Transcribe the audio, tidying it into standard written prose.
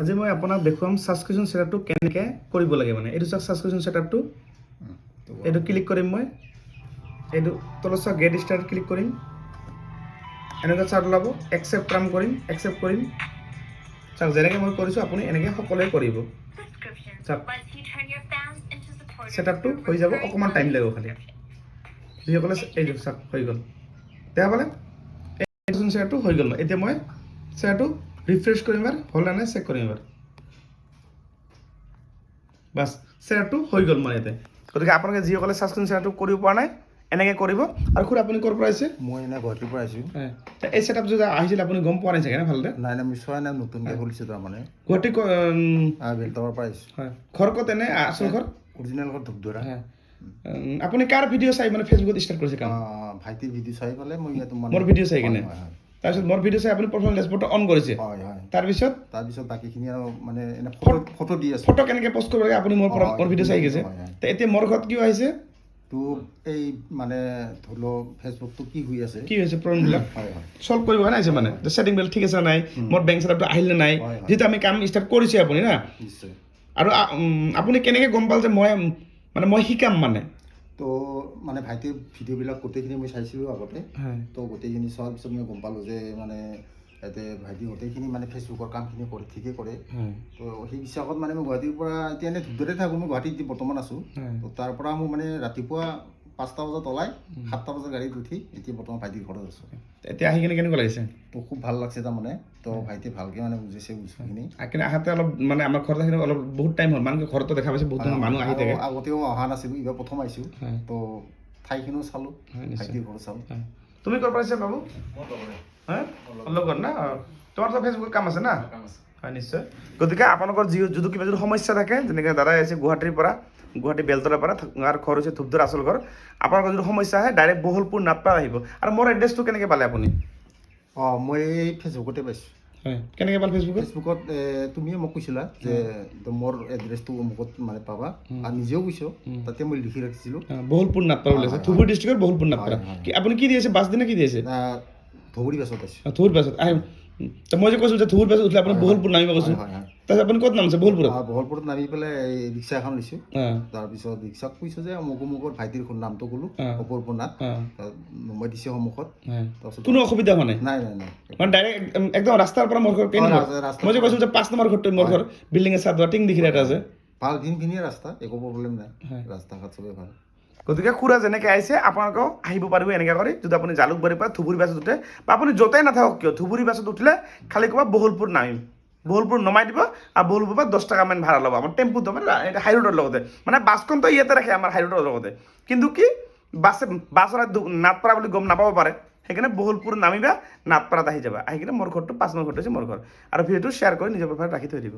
আজি মই আপোনাক দেখুৱাম ছাবস্ক্ৰিপশ্যন ছেটআপটো কেনেকৈ কৰিব লাগে মানে এইটো চাওক ছাবস্ক্ৰিপশ্যন ছেটআপটো এইটো ক্লিক কৰিম মই এইটো তলত চাওক গেট ষ্টাৰ্ট ক্লিক কৰিম এনেকুৱা চাৰ্ট ওলাব একচেপ্ট টাৰ্ম কৰিম একচেপ্ট কৰিম চাওক যেনেকৈ মই কৰিছোঁ আপুনি এনেকৈ সকলোৱে কৰিব চাওক ছেটআপটো হৈ যাব অকণমান টাইম লাগিব খালি যিসকলে এইটো চাওক হৈ গ'ল তেতিয়াহ'লে এই ছেটআপটো হৈ গ'ল এতিয়া মই ছেটআপটো ৰিফ্ৰেছ কৰিম এবাৰ হ'ল নে নাই চেক কৰিম এবাৰ বাছ ছেটআপটো হৈ গ'ল মানে ইয়াতে গতিকে আপোনালোকে যিসকলে ছাবস্ক্ৰিপশ্যন ছেটআপটো কৰিব পৰা নাই এনেকৈ কৰিব আৰু খুৰা আপুনি ক'ৰ পৰা আহিছে মই এনে গুৱাহাটীৰ পৰা আহিছোঁ এই ছেটআপ যদি আহিছিল আপুনি গম পোৱা নাই চাগে না ভালদৰে নাই নাই মই চোৱা নাই নতুনকৈ খুলিছোঁ তাৰমানে গুৱাহাটী বেলতলাৰ পৰা আহিছোঁ হয় ঘৰ ক'ত এনে আচল ঘৰ অৰিজিনেল ঘৰ ধূপধৰা আপুনি কাৰ ভিডিঅ' চাই মানে ফেচবুকত ষ্টাৰ্ট কৰিছে কাম ভাইটিৰ ভিডিঅ' চাই পেলাই মই ইয়াত মোৰ ভিডিঅ' চাই কিনে তাৰপিছত মোৰ ভিডিঅ' চাই আপুনি প্ৰথম ডেছবৰ্ডটো অন কৰিছে হয় হয় তাৰপিছত বাকীখিনি আৰু মানে এনে ফটো দি আছোঁ ফটো কেনেকৈ পষ্ট কৰিব লাগে আপুনি মোৰ ভিডিঅ' চাই গৈছে এতিয়া মোৰ ঘৰত কিয় আহিছে তো এই মানে ধৰি লওক ফেচবুকটো কি হৈ আছে কি হৈছে প্ৰব্লেমবিলাক হয় হয় সলভ কৰিব কাৰণে আহিছে মানে ছেটিংবিলাক ঠিক আছে নাই মোৰ বেংক ছেটআপটো আহিলে নাই যিহেতু আমি কাম ষ্টাৰ্ট কৰিছে আপুনি না নিশ্চয় আৰু আপুনি কেনেকৈ গম পালে যে মই শিকাম মানে তো মানে ভাইটিৰ ভিডিঅ'বিলাক গোটেইখিনি মই চাইছিলোঁ আগতে তো গোটেইখিনি চোৱাৰ পিছত মই গম পালোঁ যে মানে ইয়াতে ভাইটি গোটেইখিনি মানে ফেচবুকৰ কামখিনি কৰি ঠিকেই কৰে তো সেই হিচাপত মানে মই গুৱাহাটীৰ পৰা এতিয়া এনেই ধূপধৰাতে থাকোঁ মই গুৱাহাটীত বৰ্তমান আছোঁ তো তাৰ পৰা মোৰ মানে ৰাতিপুৱা 5টা বজাত ওলাই 7টা বজাত গাড়ীত উঠি এতিয়া বৰ্তমান ভাইটিৰ ঘৰত আছোঁ এতিয়া আহি কিনে কেনেকুৱা লাগিছে তো খুব ভাল লাগছে তাৰমানে তো ভাইটি ভালকৈ মানে বুজিছে বস্তুখিনি কিন্তু আহোঁতে অলপ মানে আমাৰ ঘৰত আহিলে অলপ বহুত টাইম হ'ল মানে ঘৰতো দেখা পাইছে বহুত মানুহ আহি থাকে আগতেও অহা নাছিলোঁ এইবাৰ প্ৰথম আহিছোঁ তো ঠাইখিনিও চালোঁ ভাইটিৰ ঘৰ চালোঁ তুমি ক'ৰ পৰা আহিছা বাবু হয় লগত না তোমাৰতো ফেচবুকত কাম আছে না হয় নিশ্চয় গতিকে আপোনালোকৰ যদি কিবা যদি সমস্যা থাকে যেনেকৈ দাদাই আহিছে গুৱাহাটীৰ পৰা গুৱাহাটী বেলতলাৰ পৰা আৰু ঘৰ হৈছে ধূপধৰা আচল ঘৰ আপোনালোকৰ যদি সমস্যা আহে ডাইৰেক্ট বহলপুৰ নাটপাৰা আহিব আৰু মোৰ এড্ৰেছটো কেনেকৈ পালে আপুনি মই ফেচবুকতে পাইছোঁ হয় কেনেকৈ পালে ফেচবুকত তুমিয়ে মোক কৈছিলা যে মোৰ এড্ৰেছটো অমুকত মানে পাবা আৰু নিজেও কৈছোঁ তাতে মই লিখি ৰাখিছিলোঁ বহলপুৰ নাটপাৰা ওলাইছে ধুবুৰী ডিষ্ট্ৰিক্টৰ বহলপুৰ নাটপাৰা আপুনি কি দি আছে বাছ দিনে কি দি আছে ধুবুৰী বাছত আছোঁ ধুবুৰী বাছত আহিম মই যে কৈছোঁ যে ধুবুৰী বাছত উঠিলে আপুনি বহলপুৰ নামিব কৈছোঁ তাৰপিছত আপুনি ক'ত নামিছে বহলপুৰত নামি পেলাই ৰিক্সা এখন লৈছোঁ তাৰপিছত ৰিক্সাক কৈছোঁ যে অমুকৰ ভাইটিৰ নামটো ক'লোঁ অপূৰ্ব নাথ মই দিছোঁ সন্মুখত তাৰপিছত কোনো অসুবিধা হোৱা নাই নাই নাই নাই মানে ডাইৰেক্ট একদম ৰাস্তাৰ পৰা মোৰ ঘৰ মই যে কৈছোঁ যে 5 নম্বৰ ঘৰটো মোৰ ঘৰ বিল্ডিং আছে টিং দেখি এটা আছে ভাল ধুনীয়া ৰাস্তা একো প্ৰব্লেম নাই ৰাস্তা ঘাট চবেই ভাল গতিকে খুৰা যেনেকৈ আহিছে আপোনালোকেও আহিব পাৰিব এনেকৈ কৰি যদি আপুনি জালুকবাৰীৰ পৰা ধুবুৰী বাছত উঠে বা আপুনি য'তেই নাথাকক কিয় ধুবুৰী বাছত উঠিলে খালি ক'ব বহলপুৰ নামিম বহলপুৰ নমাই দিব আৰু বহলপুৰৰ পৰা 10 টকামান ভাড়া ল'ব আমাৰ টেম্পুটো মানে হাই ৰোডৰ লগতে মানে বাছখনতো ইয়াতে ৰাখে আমাৰ হাই ৰোডৰ লগতে কিন্তু কি বাছৰ নাটপাৰা বুলি গম নাপাব পাৰে সেইকাৰণে বহলপুৰ নামিবা নাটপাৰাত আহি যাবা আহি কিনে মোৰ ঘৰটো 5 নম্বৰ ঘৰটো হৈছে মোৰ ঘৰ আৰু ভিডিঅ'টো শ্বেয়াৰ কৰি নিজৰ প্ৰফাইলত ৰাখি থৈ দিব